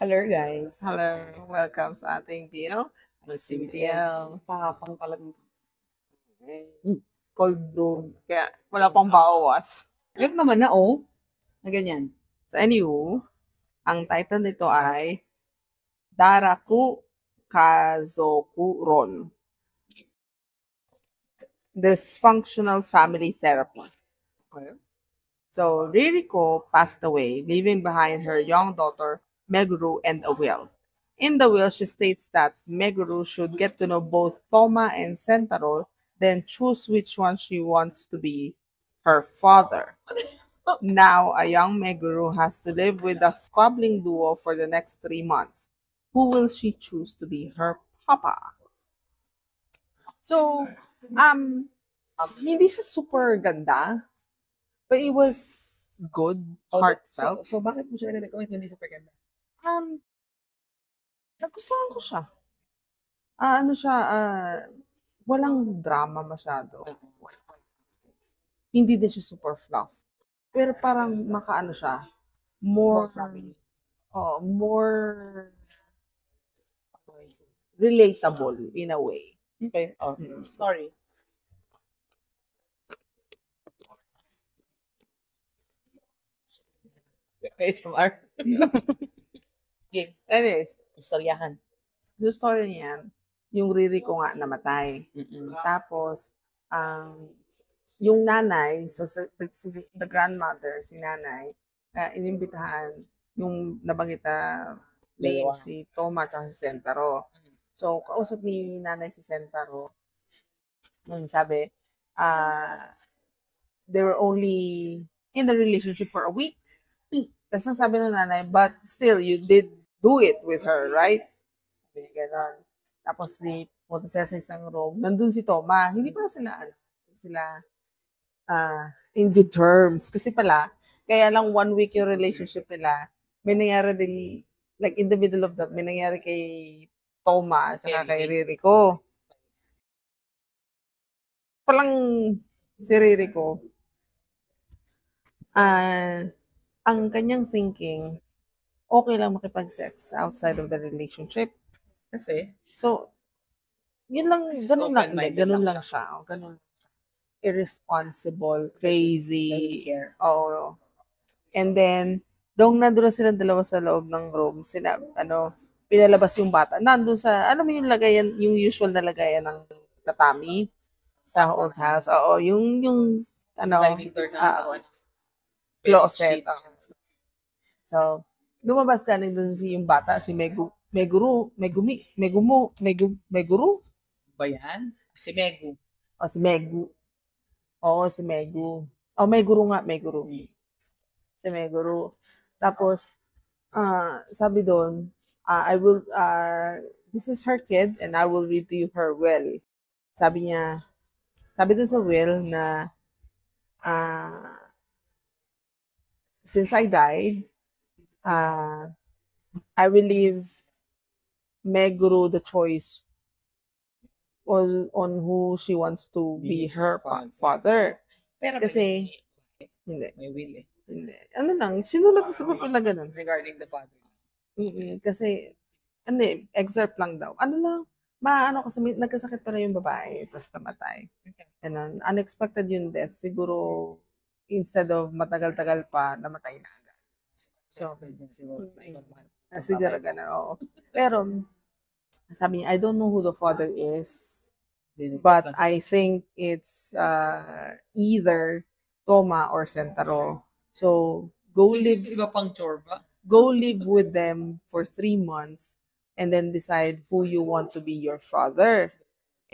Hello guys. Hello, welcome sa ating deal. CBTL. Tapang talagang. Cold room. Kaya wala pang bawas. Ganun naman na na ganyan. So anywho, ang title nito ay Daraku Kazoku Ron. Dysfunctional Family Therapy. Okay. So Ririko passed away, leaving behind her young daughter Meguru and a will. In the will, she states that Meguru should get to know both Toma and Sentaro, then choose which one she wants to be her father. Now, a young Meguru has to live with a squabbling duo for the next 3 months. Who will she choose to be her papa? So, hindi siya super ganda, but it was good, heartfelt. So bakit mo siya recommend hindi super ganda? Nagustuhan ko siya. Ano siya, walang drama masyado. Hindi din siya super fluff. Pero parang makaano siya, more more relatable in a way. Okay. Sorry. ASMR. Game. Anyways, Istoryahan. yung story niyan, yung Riri ko nga namatay. Mm-mm. Tapos, yung nanay, so the grandmother, si nanay, inimbitahan yung nabanggit na name, Dalawa. si Toma at si Sentaro. So, kausap ni nanay si Sentaro. Sabi, they were only in the relationship for a week. Tapos ang sabi ng nanay, but still, you did do it with her, right? Sabi niya ganon. Tapos punta siya sa isang room. Nandun si Toma. Hindi pa sila in good terms. Kasi pala, kaya lang 1 week yung relationship nila, may nangyari din, like in the middle of that, may nangyari kay Toma at saka kay Ririko. Palang si Ririko, ang kanyang thinking, okay lang makipag-sex outside of the relationship. Kasi? So, yun lang, ganun lang, hindi, Open-minded ganun lang lang siya. Ganun. Irresponsible, crazy. Doesn't care. Oo. And then, nung nandun na silang dalawa sa loob ng room, pinalabas yung bata. Nandun sa, alam mo yung lagayan, yung usual na lagayan ng tatami sa old house. Oo, Sliding door na closet. sheets. So, lumabas galing dun yung bata, si Meguru? Ba yan? Si Megu. O, si Megu. Oo, si Megu. O, Meguru nga, Meguru. Si Meguru. Tapos, sabi doon, this is her kid and I will read to you her will. Sabi doon sa will na, since I died, I will leave Meguru the choice on who she wants to be her father. Pero Kasi, hindi. may will Hindi. Ano lang, sinulat sa papel na ganun. regarding the father. Kasi, excerpt lang daw. Kasi nagkasakit pala yung babae, tapos namatay. Ganun. Unexpected yung death. Siguro, instead of matagal-tagal pa, namatay na agad. So, siguro ganun, oo. Pero, sabi niya, I don't know who the father is, but I think it's either Toma or Sentaro. So, Iba pang chore ba? go live with them for 3 months and then decide who you want to be your father.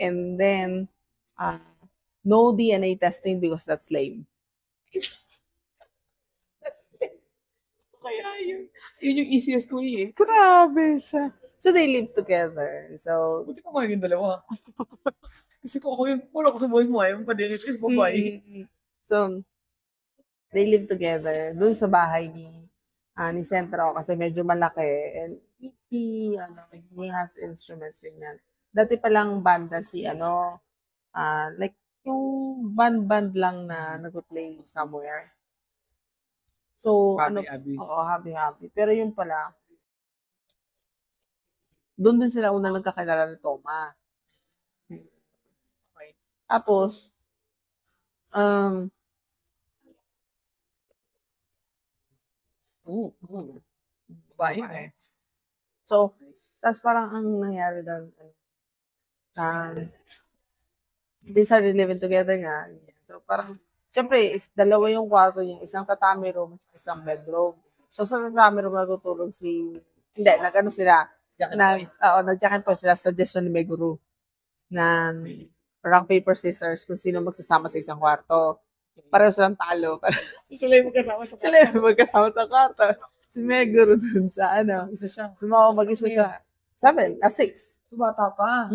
And then, no DNA testing because that's lame. Kaya yun yung easiest way eh. Grabe siya. So, they live together. So, Buti pa kayo yung dalawa. Kasi kung ako yun, wala ko sa buhay mo, ayaw pa din ito yung babae. So, they live together dun sa bahay ni Sentro kasi medyo malaki and he has instruments ganyan. Dati palang banda like yung band lang na nagpo-play somewhere. So, Happy. oo, happy. Pero yun pala, Doon din sila unang nagkakilala ni Toma. Okay. Tapos, um, Babae. babae. So, tapos parang ang nangyari doon, they started living together nga. So, parang, syempre, dalawa yung kwarto niya. Isang tatami room, isang bedroom. So, sa tatami room natutulog hindi, nag-ano sila, nag-jack and point sila, suggestion ni Meguru, na rock, paper, scissors, kung sino magsasama sa isang kwarto. Pareho silang talo. Sila yung magkasama sa Sila yung magkasama sa kwarto. Si Meguru dun sa Isa siya. mag-isa siya. 6. So, bata pa.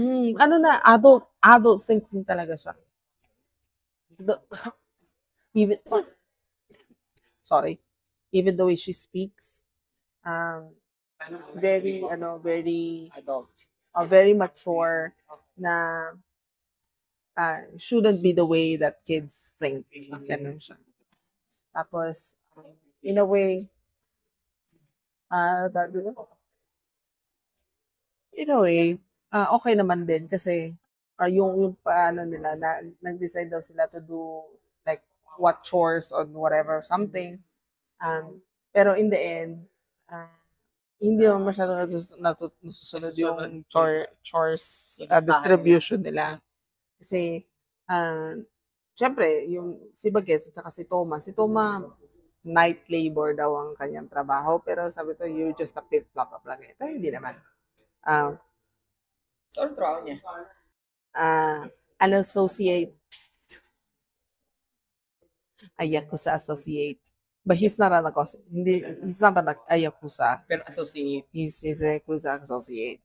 Adult thinking talaga siya. Even, sorry, even the way she speaks, very Adult. very mature na shouldn't be the way that kids think. Ganun siya. Tapos, in a way, okay naman din kasi yung paano nila, nag-decide daw sila to do like what chores or whatever, something. Pero in the end, hindi naman masyado nasusunod yung chores distribution nila. Kasi, syempre, yung si Bagets at saka si Toma, night labor daw ang kanyang trabaho. Pero sabi to, you're just a flip-flop lang. Pero hindi naman. So, anong trabaho niya? An associate. A Yakuza associate. But he's not an he's not an Yakuza. Pero associate. He's a Yakuza associate.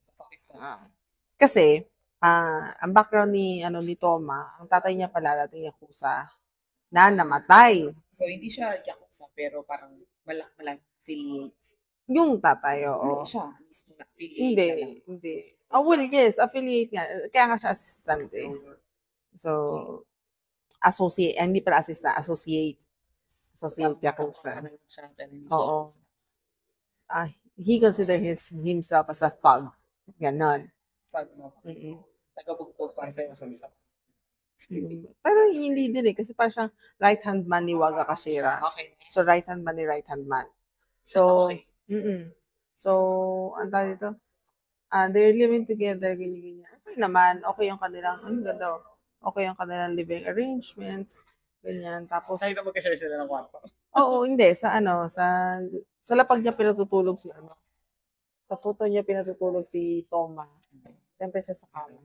Kasi, ang background ni Toma, ang tatay niya pala dating Yakuza na namatay. So, hindi siya Yakuza, pero parang malaki affiliate. Yung tatay, oo. Hindi siya mismo na affiliate. Hindi. Oh, well, yes, affiliate nga. Kaya nga siya assistant eh. So, associate, hindi pala assistant, associate. Associate Yakuza. Oo. He considered himself as a thug. Ganon. Thug mo. Tagabugtog para sa'yo sa isa. Pero hindi din eh, kasi parang siyang right-hand man ni Waga Kashira. Okay. So, right-hand man ni right-hand man. So, okay. So, ang tawag dito, they're living together, ganyan-ganyan. Okay naman, okay yung kanilang, okay yung kanilang living arrangements, ganyan. Tapos, Nakita magka-share sila ng kwarto. Oo, hindi. Sa lapag niya pinatutulog sa photo niya pinatutulog si Toma. Siyempre siya sa kama.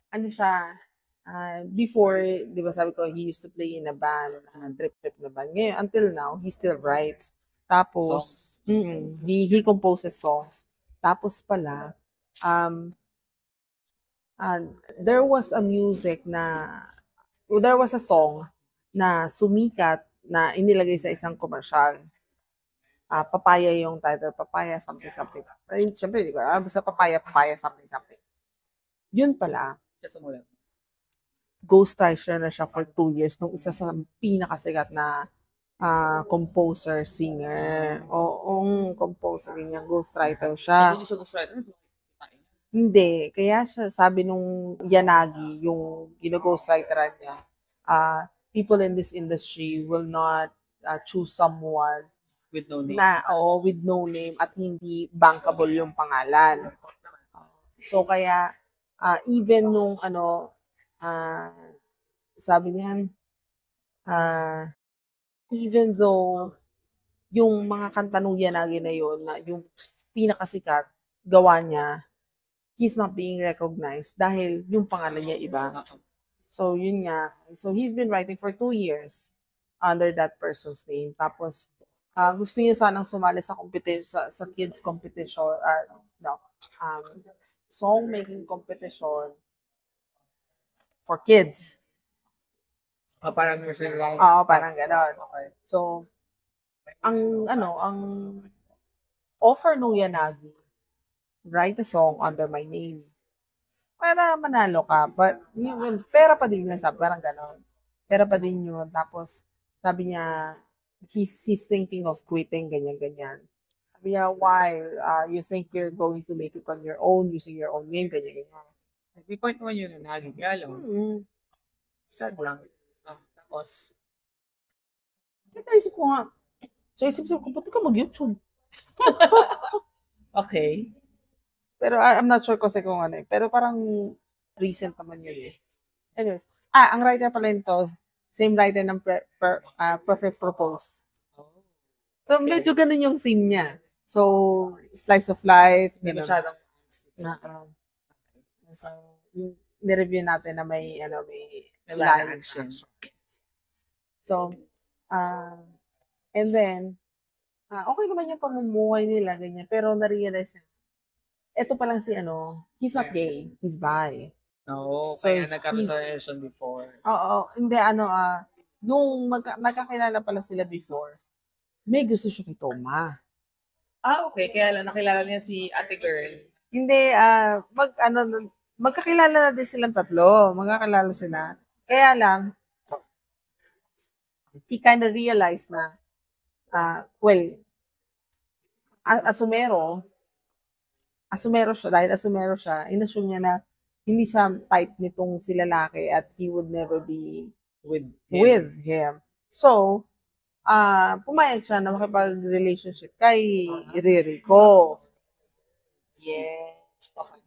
Ano siya, before, di ba sabi ko, he used to play in a band, trip na band. Ngayon, until now, he still writes. Tapos, he composes songs. Tapos pala, there was a song na sumikat na inilagay sa isang commercial. Papaya yung title, Papaya something. Siyempre, hindi ko alam. Basta Papaya something. Yun pala, ghostwriter na siya for 2 years nung isa sa pinakasikat na composer, singer. Composer, ganyan, ghostwriter siya. Hindi siya ghostwriter? Hindi. Kaya siya, sabi nung Yanagi, yung ghostwriter niya, people in this industry will not choose someone with no name. With no name at hindi bankable yung pangalan. So kaya even nung sabi niyan, even though yung mga kanta nung Yanagi na yun, na yung pinakasikat, gawa niya, he's not being recognized dahil yung pangalan niya iba. So, yun nga. So, he's been writing for 2 years under that person's name. Tapos, gusto niya sanang sumali sa competition, sa kids competition, song making competition for kids. Parang nursery rhyme. Parang ganon. Okay. So, ang offer nung Yanagi, write a song under my name. Para manalo ka. But, pera pa din yun. Parang ganon. Pera pa din yun. Tapos, sabi niya, he's thinking of quitting, ganyan-ganyan. Yeah, why? You think you're going to make it on your own, using your own name, ganyan, ganyan. May point naman yun na lagi. Kaya lang, Hmm. sad lang. Tapos, Naisip ko nga, sa isip-isip ko, ba't ka mag-YouTube? okay. Pero I'm not sure kasi kung ano eh. Pero parang recent naman yun eh. Anyways. Ang writer pala nito, same writer ng Perfect Propose. So, medyo ganun yung theme niya. So, slice of life. Hindi Ganun. masyadong So, ni-review natin na may, may live live action. So, and then, okay naman yung pamumuhay nila, ganyan. Pero na-realize niya, eto pa lang si he's not gay, he's bi. No, So, kaya nagkaroon sa relation before. Oo, hindi, nung nagkakilala pala sila before, may gusto siya kay Toma. Okay. Kaya lang nakilala niya si ate girl. Hindi, magkakilala na din silang tatlo. Magkakilala sila. Kaya lang, he kind of realized na, asumero siya, dahil asumero siya, inassume niya na hindi siya type nitong si lalaki at he would never be With him. So, pumayag siya na makipag-relationship kay Ririko. Yes. Okay.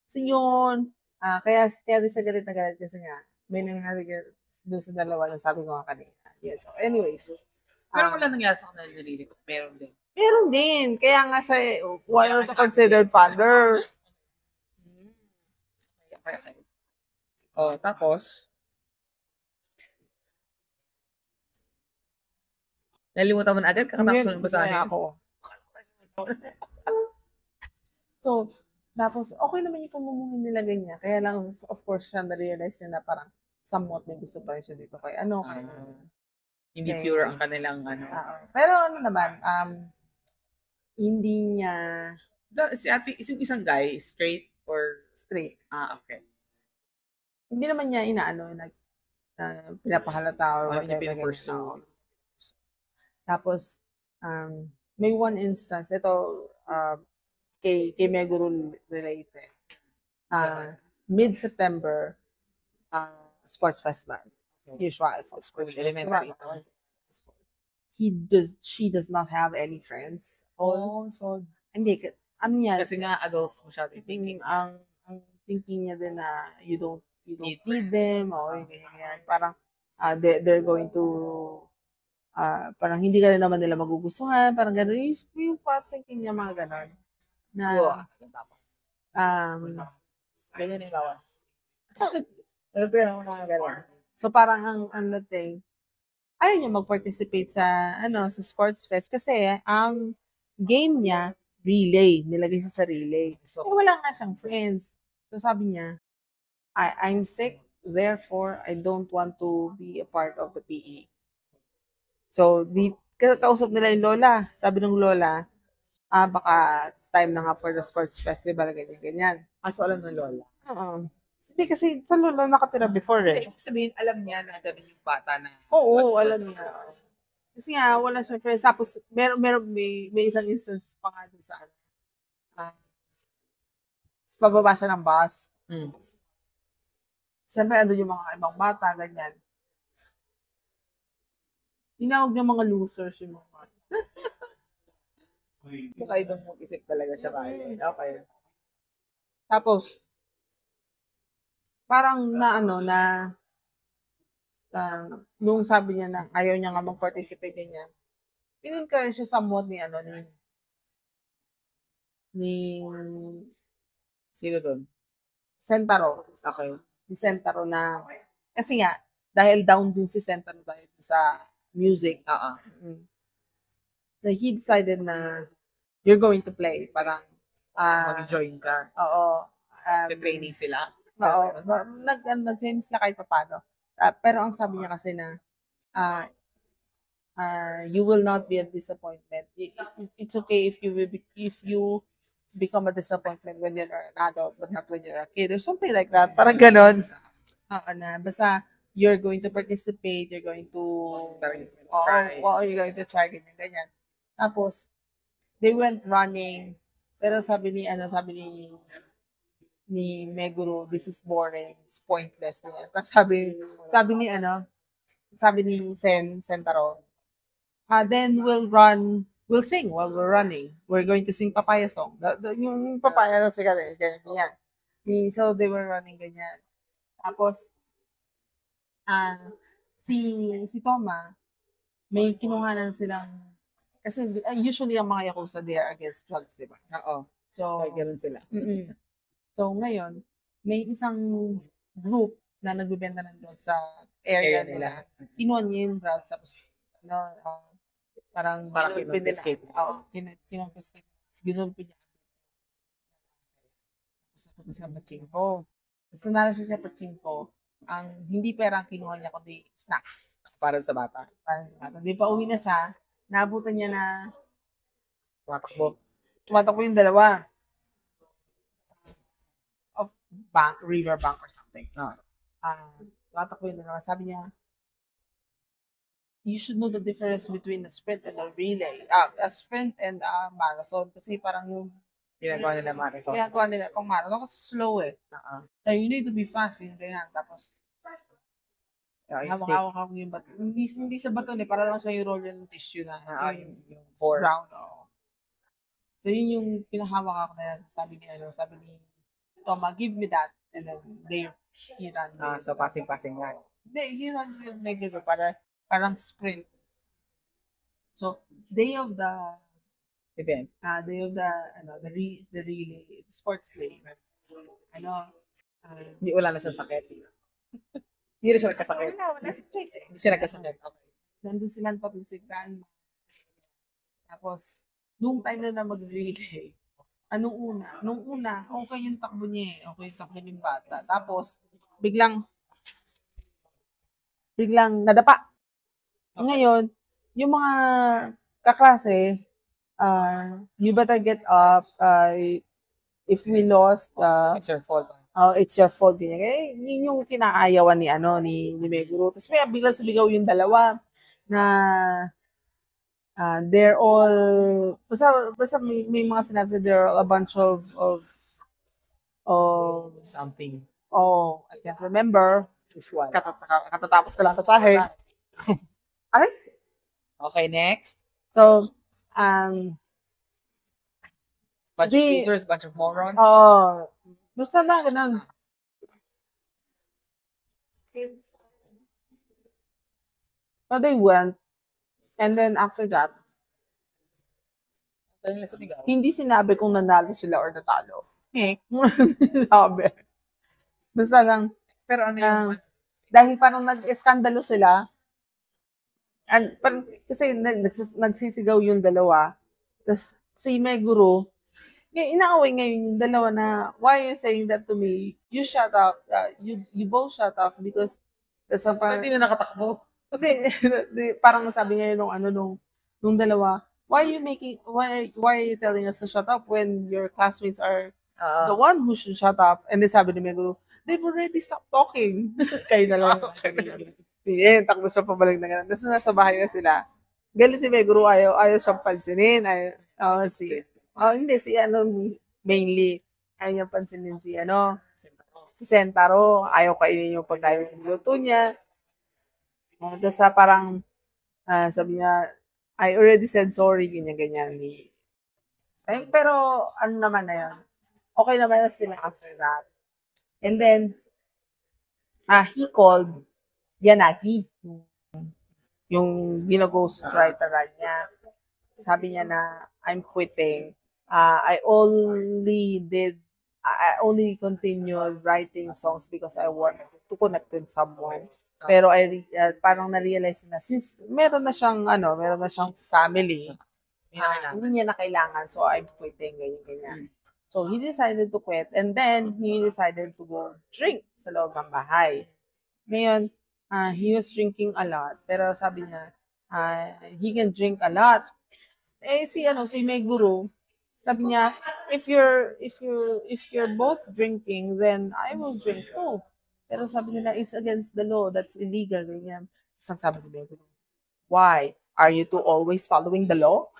So, yun. Kaya din siya galit na galit kasi nga, may nangyari doon sa dalawa na sabi ko nga kanina. Yes. So, anyways. Pero wala nangyari sa kanila nilili ko. Meron din. Meron din. Kaya nga siya, one of the considered fathers. Okay. Tapos, nalimutan mo na agad? Kakatapos mo basahin ako. So, tapos, okay naman yung pamumuhay nila ganyan. Kaya lang, of course, siya na-realize niya na parang somewhat may gusto pa rin siya dito. Kaya hindi pure ang kanilang Pero naman, hindi niya... Si ate, isang guy, straight or... Straight. Okay. Hindi naman niya pinapahalata or Hindi whatever. pinapursue. Tapos, may one instance, ito, kay Meguro related. Mid-September, sports festival. Usual for sports elementary. She does not have any friends. So, hindi, niya. Kasi nga, adult mo siya thinking. Ang thinking niya din na you don't need them, or ganyan. Parang, they're going to, parang hindi ka rin naman nila magugustuhan, parang gano'n. Yung part thinking niya, mga gano'n. Na, ganyan yung bawas. So, parang ang dating, ayaw niya mag-participate sa sports fest kasi ang game niya, relay. Nilagay siya sa relay. So, wala nga siyang friends. So, sabi niya, I'm sick, therefore, I don't want to be a part of the PE. So, kausap nila yung lola. Sabi ng lola, baka time na nga for the sports festival, ganyan. So, alam ng lola? Oo. Hindi kasi sa lola nakatira before eh. Sabihin, alam niya na ganun yung bata na... Oo, alam niya. Kasi nga, wala siya friends. Tapos, may isang instance pa nga doon sa pababa siya ng bus. Siyempre, andun yung mga ibang bata, ganyan. Tinawag niya mga losers yung mga bata. Kakaibang mag-isip talaga siya kaya. Okay. Tapos, parang nung sabi niya na ayaw niya nga mag-participate niya, in-encourage siya somewhat ni sino doon? Sentaro. Okay. Si Sentaro na, kasi nga, dahil down din si Sentaro dahil sa music. So he decided na you're going to play. Parang, mag-join ka. Oo. Training sila. Oo. Nag-training sila kahit paano. Pero ang sabi niya kasi na, you will not be a disappointment. It's okay if you become a disappointment when you're an adult, but not when you're a kid, or something like that. Parang ganon. Basta, you're going to participate, you're going to try, ganyan. Tapos, they went running. Pero sabi ni Meguro, this is boring, it's pointless. Ganyan. Tapos sabi ni Sentaro, then we'll sing while we're running. We're going to sing papaya song. Yung papaya na siya, ganyan. So they were running ganyan. Tapos, si Toma, may kinuhanan silang, kasi usually ang mga Yakuza, they are against drugs, di ba? Oo. So, Ganun sila. So, ngayon, may isang group na nagbebenta ng drugs sa area nila. Kinuha niya yung drugs, tapos, parang kinonfiscate. Oo, kinonfiscate. Ginulpi niya. Tapos napunta sa Pachinko. Tapos nanalo siya sa Pachinko. Ang hindi pera ang kinuha niya, kundi snacks. Para sa bata. Hindi pa uwi na siya, naabutan niya na tumatakbo yung dalawa. Of river bank or something. Tumatakbo yung dalawa. Sabi niya, you should know the difference between a sprint and a relay. A sprint and a marathon. Kasi parang yung Ginagawa nila marathon. ginagawa nila pang marathon kasi slow eh. So you need to be fast. Ganyan. Tapos, hawak-hawak ako yung bato. Hindi sa bato eh. Para lang siya yung roll ng tissue na. Yung board. Brown. So yun yung pinahawak ako na sabi ni Toma, give me that. And then he ran. So passing-passing nga. Hindi, he ran with Meguro para parang sprint. So, day of the event. The relay, sports day. Wala na siya sakit. Hindi na siya nagkasakit. Wala siya choice eh. Hindi siya nagkasakit. Okay. Nandun silang paglisikan. Tapos, nung time na mag-relay, nung una, okay yung takbo niya eh. Okay yung takbo ng bata. Tapos, biglang nadapa. Okay. Ngayon, yung mga kaklase, you better get up. If we lost, it's your fault. It's your fault. Yun yung kinaayawan ni Meguro. Tapos may biglang sumigaw yung dalawa na they're all, basta may mga sinabi sa they're all a bunch of something. I can't remember. Katatapos ko lang sa tahe. Alright? Okay, next. So, bunch of losers, bunch of morons. Basta na, ganun. So they went, and then after that, hindi sinabi kung nanalo sila or natalo. Sinabi. Basta lang, pero ano yung dahil parang nag-eskandalo sila, kasi nagsisigaw yung dalawa, tapos si Meguro, inaaway ngayon yung dalawa na, why are you saying that to me? You shut up. You both shut up because parang, hindi na nakatakbo. Parang sabi niya nung dalawa, why are you telling us to shut up when your classmates are the one who should shut up? And then sabi ni Meguro, they've already stopped talking. Kayo na lang. Takbo siya pabalik na gano'n. Tapos nasa bahay na sila. Galing si Meguro, ayaw siyang pansinin. Hindi, mainly, ayaw niyang pansinin si Sentaro. Ayaw kainin yung pagkain ng luto niya. Tapos parang, sabi niya, I already said sorry, ganyan-ganyan. Pero, ano naman na yun? Okay naman na sila after that. And then, he called Yanagi, yung ghostwriter niya. Sabi niya na, I'm quitting. I only continued writing songs because I want to connect with someone. Pero parang na-realize na since meron na siyang family, hindi niya na kailangan, so I'm quitting, ganyan. So he decided to quit, and then he decided to go drink sa loob ng bahay. Ngayon, he was drinking a lot, pero sabi niya, he can drink a lot. Si Meguro, sabi niya, if you're both drinking, then I will drink too. Pero sabi nila, it's against the law, that's illegal, ganyan. Isang sabi ni Meguro, why? Are you two always following the law?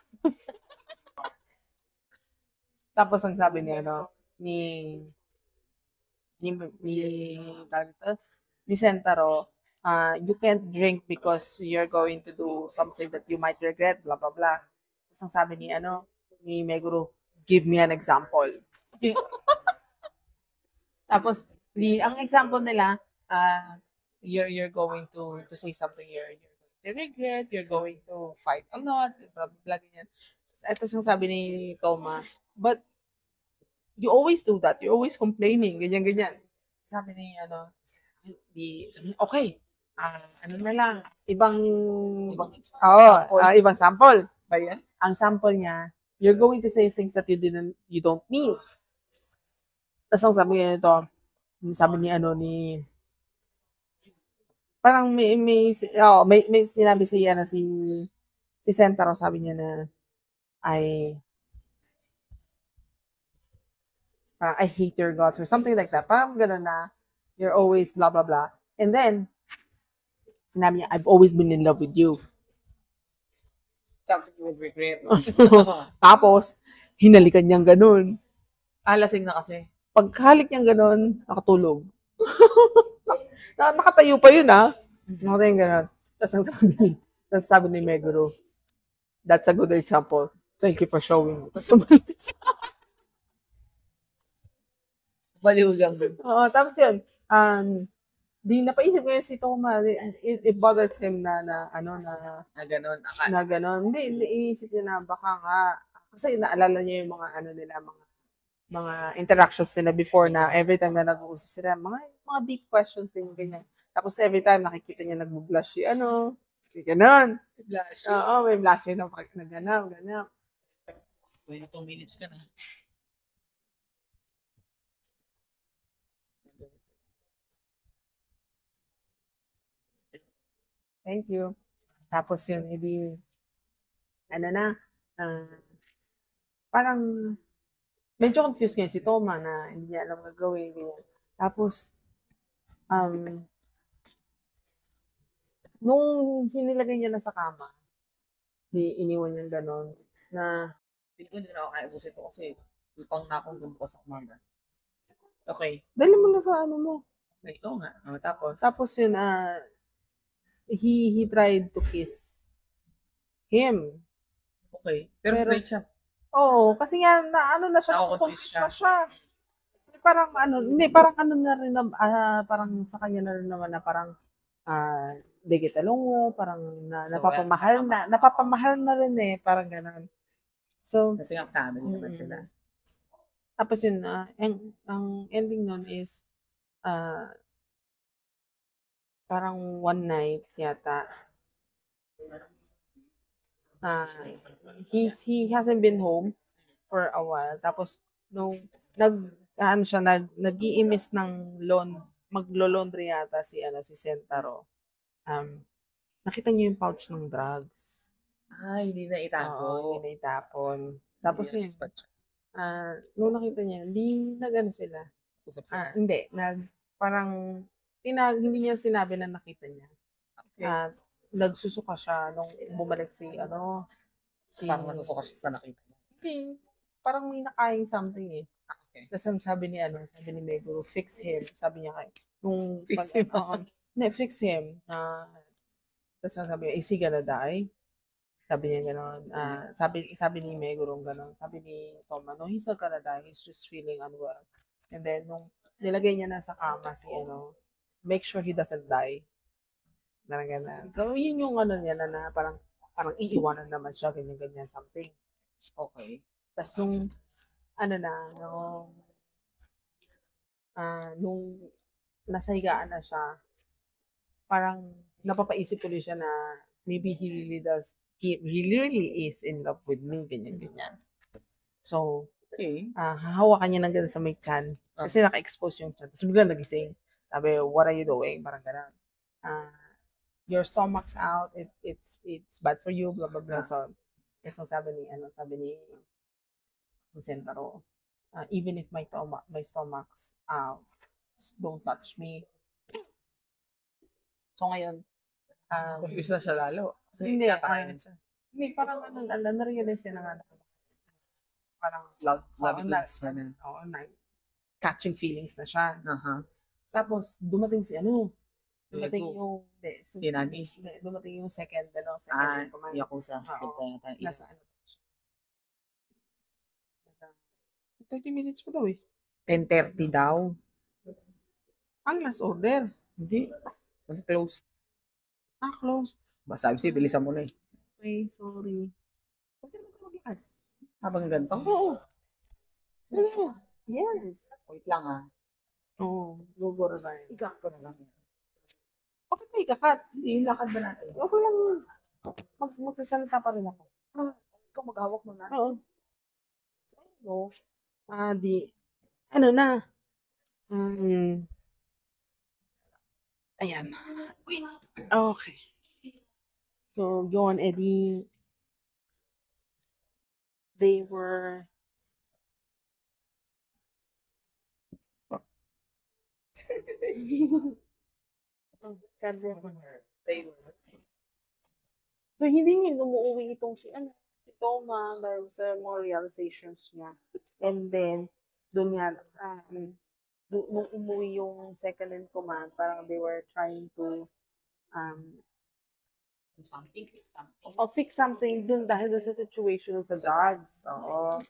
Tapos ang sabi niya, ni, ni, ni, tawag dito, ni Sentaro, you can't drink because you're going to do something that you might regret, blah, blah, blah. Tapos ang sabi ni Meguro, give me an example. Tapos, ang example nila, you're going to say something you're going to regret, you're going to fight a lot, blah, blah, blah, ganyan. Ito yung sabi ni Toma, but you always do that, you're always complaining, ganyan, ganyan. Sabi ni, sabi niya, okay, ano na lang, ibang sample. Ba yan? Ang sample niya, you're going to say things that you don't mean. Tapos ang sabi niya ito, sabi ni parang may sinabi siya na si Sentaro, sabi niya na I hate your guts or something like that. Parang gano'n na you're always blah blah blah. And then sinabi niya, I've always been in love with you. Something you would regret. Tapos hinalikan niyang gano'n. Lasing na kasi. Pagkahalik niyang gano'n, nakatulog. Nakatayo pa yun, Nakatayo gano'n. Tapos sabi ni Meguro, that's a good example. Thank you for showing. Baliw lang. Oo, tapos yun. Di napaisip ko yun si Toma. It bothers him na gano'n. Na gano'n. Hindi, iisip niya na baka nga. Kasi naalala niya yung mga mga interactions nila before na every time na nag-uusap sila, mga deep questions din ganyan. Tapos every time nakikita niya nag-blush gano'n. Blush. Oo, may blush na gano'n. 22 minutes ka na. Thank you. Tapos yun, parang medyo confused ngayon si Toma na hindi niya alam gagawin. Ganyan. Tapos, nung hinilagay niya na sa kama, iniwan niya gano'n, na Hindi ko na ako kaibusin ko kasi lutang na akong gumpo sa umaga. Okay. dali mo na sa ano mo. Okay, oo nga. Tapos? Tapos yun, he tried to kiss him. Okay. Pero straight siya. Oo, kasi nga, na siya, Confused na siya. Parang parang na rin, parang sa kanya na rin naman na parang, di kita lungo, parang napapamahal na rin parang gano'n. So, kasi nga family naman sila. Tapos yun, ang ending nun is, parang one night yata, he hasn't been home for a while. Tapos, nung nag-iimis ng maglo-laundry yata si Sentaro. Nakita niyo yung pouch ng drugs. Hindi na itago. Oo, hindi na itapon. Tapos yun, nung nakita niya, hindi sila. Usap sila. Hindi, parang hindi niya sinabi na nakita niya. Okay. Nagsusuka siya nung bumalik parang nasusuka siya sa nakita niya. Hindi, parang may nakain something Okay. Tapos ang sabi ni Meguro, fix him. Sabi niya Fix him? Fix him. Tapos ang sabi niya, is he gonna die? Sabi niya gano'n. Sabi ni Meguro gano'n. Sabi ni Toma, no, he's not gonna die. He's just feeling unwell. And then, nung nilagay niya na sa kama make sure he doesn't die. Parang gano'n. So, yun yung niya na parang iiwanan naman siya, ganyan, something. Okay. Tapos nung nasa higaan na siya, parang napapaisip tuloy siya na maybe he really is in love with me, ganyan. So, okay. Hahawakan niya ng gano'n sa may chan. Kasi naka-expose yung chan. Tapos biglang nagising. Sabi, what are you doing? Parang gano'n. Your stomach's out. It's bad for you, blah, blah, blah. So, kasi sabi ni Sentaro, even if my stomach's out, don't touch me. So, ngayon, confused na siya lalo. Kasi hindi, tatakainin siya. Hindi, parang na-realize niya na nga. parang, Love oo, language na. oo, catching feelings na siya. Aha. Tapos, dumating si ano, dumating Diego. yung, hindi, Si Nani. hindi, dumating yung second in command. Yakuza. Oo. Yata. Nasa ano. 30 minutes pa daw eh. 10:30 daw. Ang last order. Hindi. Mas close. Close. Sabi siya, bilisan mo na eh. Okay, sorry. Pwede naman ka maglakad. Habang ganito. Oo. Yes. Wait lang ah. Oo. Guguro na yun. Igak ko na lang. Okay pa ikakat. Hindi, lakad ba natin? Okay lang. Magsasalita pa rin ako. Ikaw maghawak mo na. Oo. So, ano na? Ayan. Wait. Okay. So, yun, edi, they were, so, hindi niya umuwi itong si Toma dahil sa mga realizations niya. And then, doon nga, nung umuwi yung second in command, parang they were trying to fix something dun dahil dun sa situation sa drugs. Oo.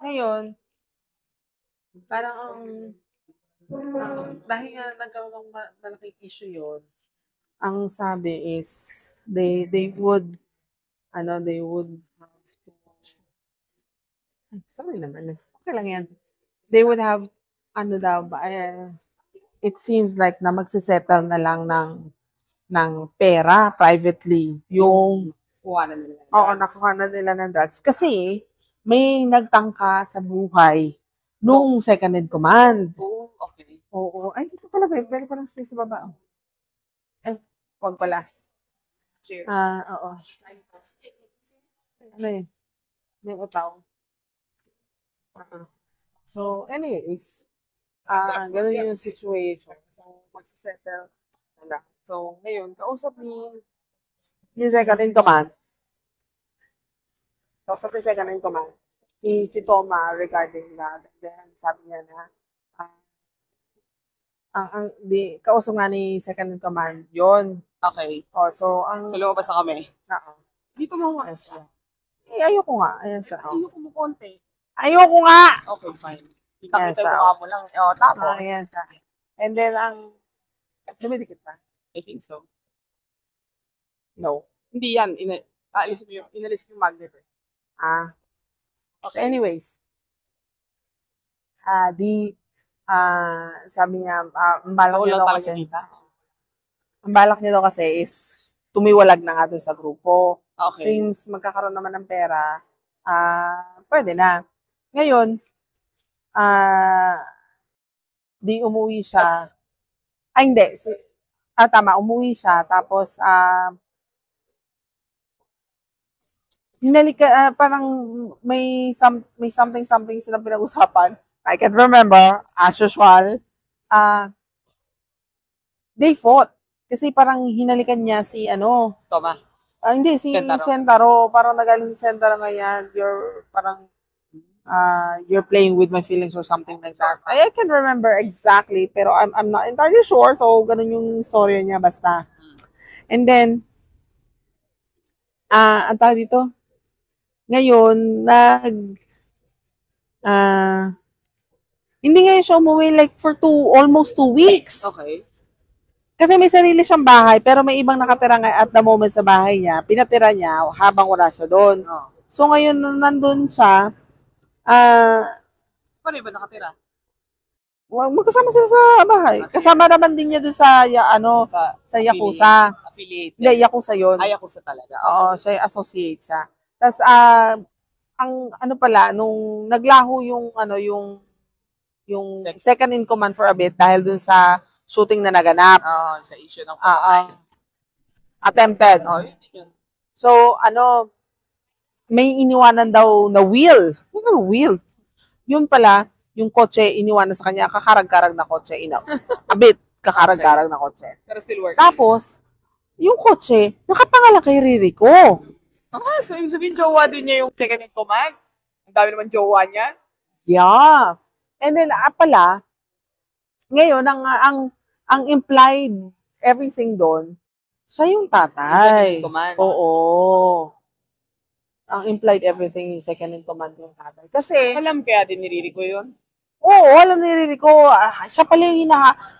Ngayon, parang dahil nga nagkaroon ng malaking issue yun, ang sabi is, they would have to, sorry naman eh. Okay lang yan. They would have, it seems like na magsisettle na lang ng pera privately. Yung, Kuha na nila. oo, nakuha na nila ng drugs. Kasi, may nagtangka sa buhay nung second in command. Oh, okay. Oo. Ay, dito pala, babe. Pwede palang space sa baba. Ay, wag pala. Cheers. Oo. Ano yun? May utaw. So, anyways, ganun yung situation. So, magsisettle na lang. So, ngayon, kausap ni second in command. Si Toma regarding that. Then, sabi niya na, kausap nga ni second in command, yun. Okay. So, So, lumabas na kami. Oo. Dito mo nga siya. Ayoko nga. Ayan siya. Ayoko mo konti. Ayoko nga! Okay, fine. Ayan Kita siya. mo mo lang. Tapos. Ayan siya. And then, dumidikit pa. I think so. No. Hindi yan. Inalis ko yung magnet eh. So anyways, sabi niya, ang balak niya daw kasi is tumiwalag na nga doon sa grupo. Okay. Since magkakaroon naman ng pera, pwede na. Ngayon, di umuwi siya. Ay, hindi. Tama, umuwi siya. Tapos, parang may something silang pinag-usapan. I can remember, as usual. They fought. Kasi parang hinalikan niya si Toma. hindi, si Sentaro. Sentaro. Parang nagaling si Sentaro ngayon. You're playing with my feelings or something like that. I can remember exactly, pero I'm not entirely sure. So, ganun yung story niya basta. And then, ang tawag dito, ngayon, hindi ngayon siya umuwi like for almost 2 weeks. Okay. Kasi may sarili siyang bahay, pero may ibang nakatira at the moment sa bahay niya. Pinatira niya habang wala siya doon. Oh. So, ngayon, nandun siya, Paano ba nakatira? magkasama sila sa bahay. Kasama naman din niya doon sa Yakuza. Affiliate. Hindi, Yakuza yun. Ay, Yakuza talaga. Okay. Oo, siya associate siya. Tapos, nung naglaho yung second in command for a bit dahil dun sa shooting na naganap. Sa issue ng attempted. Yun. So, may iniwanan daw na wheel. Wheel. Yun pala, yung kotse, iniwanan sa kanya, kakarag-karag na kotse. A bit, kakarag-karag na kotse. Pero still working. Tapos, yung kotse, nakapangalan kay Ririko. So yung sabihin, jowa din niya yung second in command? Ang dami naman jowa niya. Yeah. And then, pala, ngayon, ang implied everything doon, siya yung tatay. Second in command. Oo. Ang implied everything, yung second in command yung tatay. Kasi, Alam kaya din niriri ko yun. oo, alam ni Rico, siya pala yung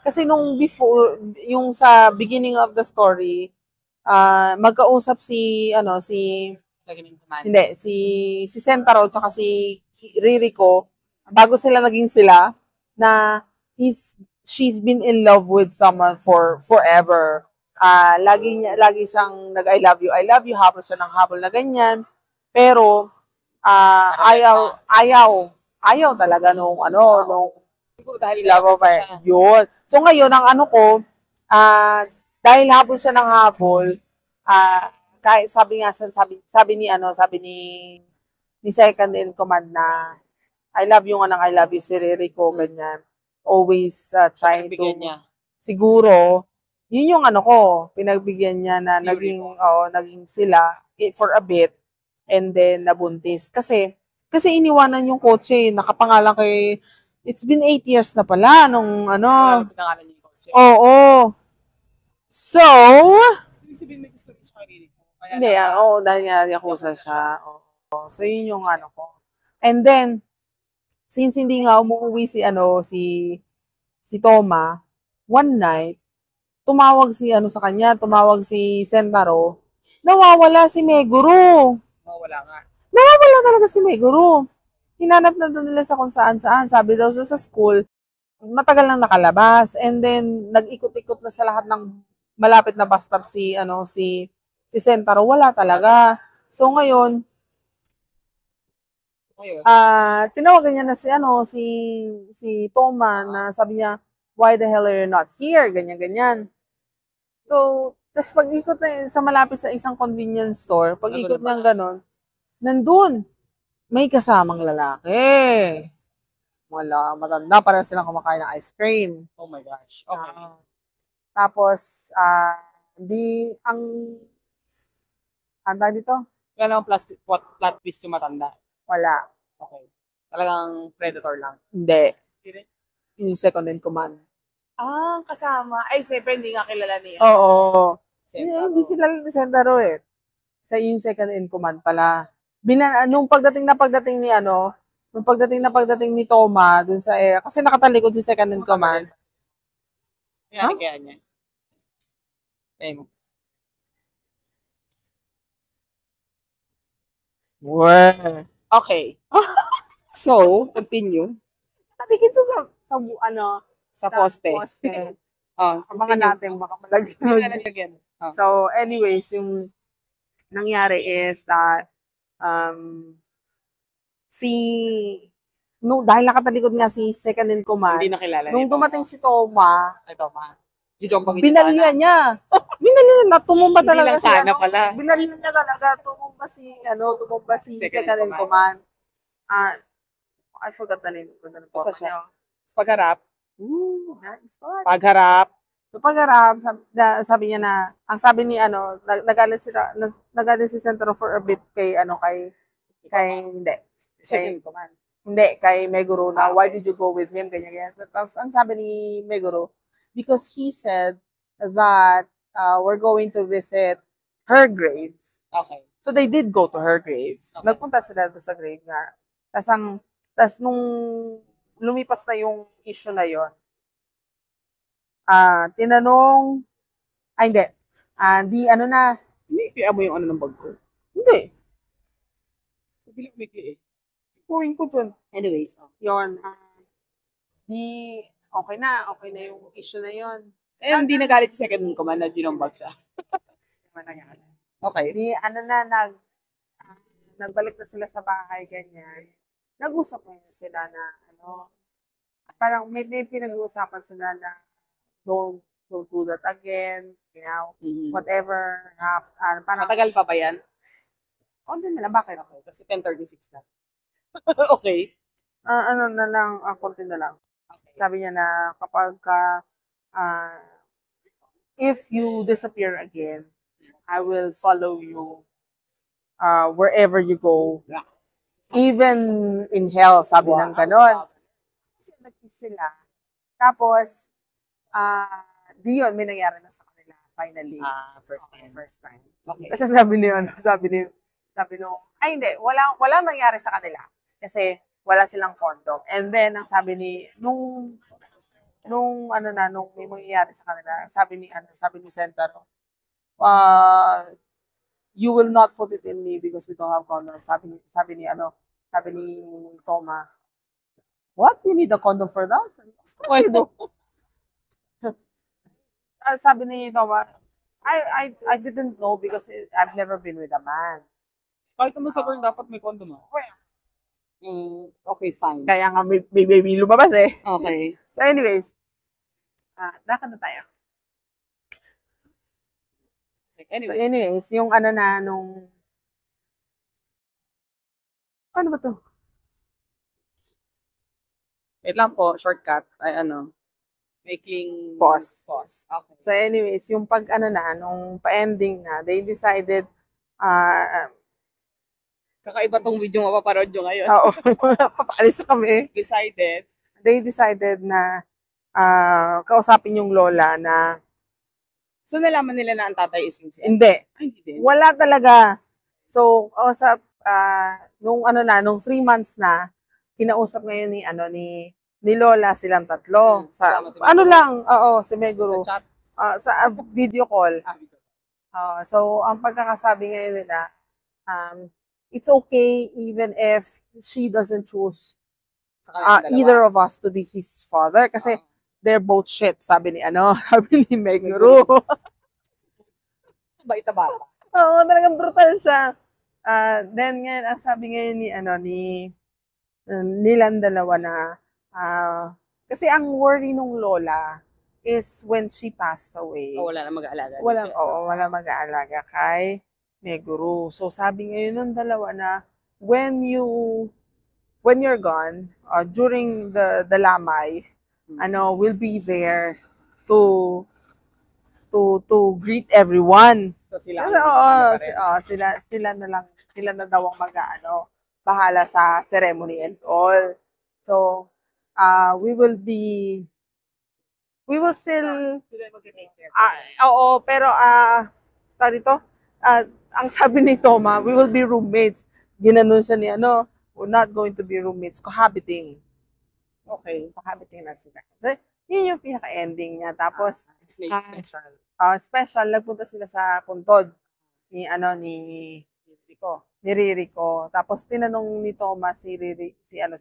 kasi nung before, yung sa beginning of the story, magkausap si Second in command. hindi, si Sentaro tsaka si Ririko, bago sila naging sila, na she's been in love with someone for forever. Lagi siyang I love you, habol siya ng habol na ganyan. Pero, ayaw talaga nung Siguro dahil love affair. Yun. So ngayon, ang dahil habol siya ng habol, kahit sabi ni second in command na I love you si Ririko, ganyan. Always trying to, niya. siguro, yun yung pinagbigyan niya na naging sila for a bit, and then nabuntis. Kasi iniwanan yung kotse, nakapangalan kay, it's been 8 years na pala, nung Pinangalan niya yung kotse. oo. So, Ibig sabihin may gusto rin siya kay Ririko. hindi, dahil nga yakuza siya. Oo. So, yun yung ko. And then, since hindi nga umuwi si Toma, one night, tumawag si Sentaro, nawawala si Meguro. Wala nga. Nawawala talaga si Meguro. Hinanap na doon nila sa kung saan-saan. Sabi daw sa school, matagal nang nakalabas. And then, nag-ikot-ikot na sa lahat ng malapit na bus stop si Sentaro. Wala talaga. So, ngayon, tinawagan niya na si Toma, na sabi niya, why the hell are you not here? Ganyan. So, tapos pag-ikot na sa malapit sa isang convenience store, pag-ikot niyang ganon, nandun, may kasamang lalaki. Wala, matanda, para silang kumakain ng ice cream. Oh my gosh. Okay. Tapos, ang tawag dito? Wala namang plot twist yung matanda. Wala. Okay. Talagang predator lang. Hindi. Yung second in command. Kasama. Ay, siyempre hindi nga kilala niya. Oo. Sentaro. Hindi sila ni Sentaro eh. Sa yung second in command pala. Nung pagdating ni Toma dun sa kasi nakatalikod si second in command. Kaya niya. Okay. So, continue. Nakatikit to Sa poste. Abangan natin, baka malagyan. So, anyways, yung nangyari is that dahil nakatalikod nga si second in command, Hindi nakilala. nung dumating si Toma, binalihan niya. Binalihan na, tumumba Hindi talaga lang sana pala. Binalihan niya talaga, tumumba si second in command. I forgot the name. Pagharap. Nice part. Pagharap. So pagharap, sabi niya na, ang sabi ni nagalit si Sentaro for a bit kay Second command. Hindi, kay Meguro na, why did you go with him? Ganyan. Tapos, ang sabi ni Meguro, because he said that we're going to visit her grave. Okay. So, they did go to her grave. Okay. Nagpunta sila doon sa grave nga. Tapos, nung lumipas na yung issue na yon, tinanong, hindi, Kaya mo yung ng bag ko. Hindi. Bilang mikli eh. Kuhin ko dyan. Anyways. Yun. Okay na yung issue na yun. Hindi nagalit yung second in command na ginumbag siya. Okay. Nagbalik na sila sa bahay, ganyan. Nag-usap na sila na, parang may pinag-uusapan sila na don't do that again, whatever. Parang, Matagal pa ba yan? konti nila, bakit? Okay, kasi 10:36 na. Okay. Konti na lang. Okay. Sabi niya na kapag if you disappear again, I will follow you wherever you go. Yeah. Even in hell, sabi ng ganon. Kasi nag-kiss sila. Tapos, di yun, may nangyari na sa kanila, finally. First time. First time. Okay. Kasi sabi nung, ay hindi, walang nangyari sa kanila. Kasi wala silang condom. And then, ang sabi nung may mangyayari sa kanila, sabi ni Sentaro, you will not put it in me because we don't have condom. Sabi ni Toma, what? You need a condom for that? Of course you do. Sabi ni Toma, I didn't know because I've never been with a man. Kahit naman sa girl, dapat may condom mo. Okay, fine. Kaya nga may baby lumabas eh. Okay. So anyways, lakad na tayo. So anyways, yung nung paano ba to? Wait lang po, shortcut. Ay making Pause. Okay. So anyways, yung nung pa-ending na, they decided, Kakaiba tong video mapaparod nyo ngayon. oo, papaalis na kami. They decided na kausapin yung lola na, So, nalaman nila na ang tatay is sincere? hindi. Ay, hindi din. Wala talaga. So, nung 3 months na, kinausap ngayon ni Lola silang tatlo. Sa, Kasama si Meguro. si Meguro. Sa chat. Sa video call. Video. So, ang pagkakasabi ngayon nila, it's okay even if she doesn't choose Sa kanilang dalawa. either of us to be his father. Kasi, they're both shit, sabi ni Meguro. Bait na bata. Oo, talagang brutal siya. Then ngayon, ang sabi ngayon nilang dalawa na, kasi ang worry nung lola is when she passed away. Wala na mag-aalaga. Wala mag-aalaga kay Meguro. So sabi ngayon ng dalawa na, when you're gone, during the lamay, we'll be there to greet everyone. So sila. Sila na daw ang bahala sa ceremony and all. So, we will still, pero, ang sabi ni Toma, we will be roommates. Ginanon siya ni we're not going to be roommates, cohabiting. Okay. Cohabiting na sila. So, yun yung pinaka-ending niya. Tapos, Special. special, nagpunta sila sa puntod ni Ririko. Tapos tinanong ni Thomas si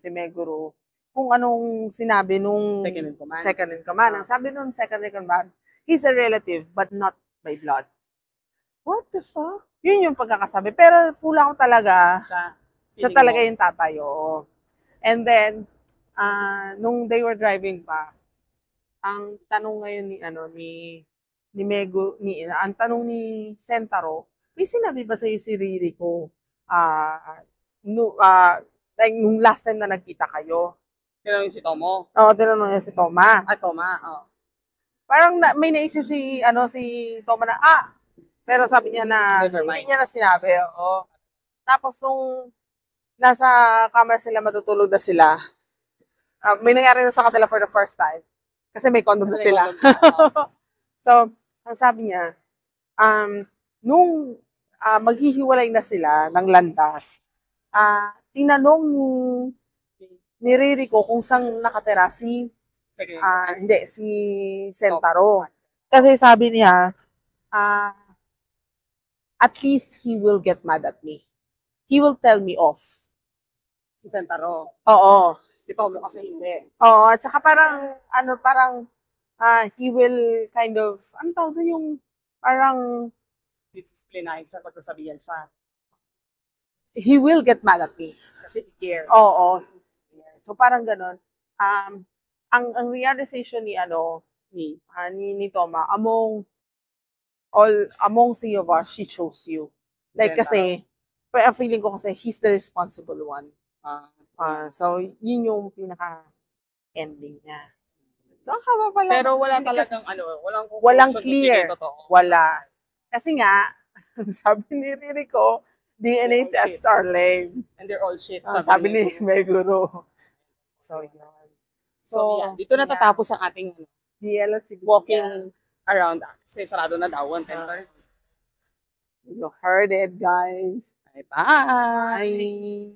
Meguro kung anong sinabi nung second in command. Ang sabi nung second in command, he's a relative but not by blood. What the fuck? Yun yung pagkakasabi. Pero pula ko talaga, siya talaga yung tatay. Oo. And then, nung they were driving pa, ang tanong ngayon ang tanong ni Sentaro, may sinabi ba sa'yo si Ririko nung last time na nagkita kayo? Tinanong si Tomo? Oo, tinanong niya si Toma. Toma, Parang may naisip si Toma na, pero sabi niya na, hindi niya na sinabi. Oo. Tapos nung nasa camera sila, matutulog na sila, may nangyari na sa kanila for the first time. Kasi may condom na sila. So, ang sabi niya, nung maghihiwalay na sila ng landas, tinanong ni Ririko kung saan nakatira si Sentaro. Kasi sabi niya, at least he will get mad at me. He will tell me off. Si Sentaro. Oo. Si Tomo kasi hindi. Oo, at saka parang he will kind of, yung parang, disciplinahin siya, pagsasabihan siya. he will get mad at me. Kasi i-care. Oo. So parang ganun. Ang realization ni Toma, among three of us, she chose you. Like kasi, feeling ko kasi he's the responsible one. So yun yung pinaka-ending niya. So, haba pala. Pero wala talagang walang clear. Wala. Kasi nga, sabi ni Ririko, DNA tests are lame. And they're all shit. Sabi ni may guru. So, yun. So, yeah. Dito natatapos ang ating DL at walking around. Kasi sarado na daw. 1:10. You heard it, guys. Bye-bye.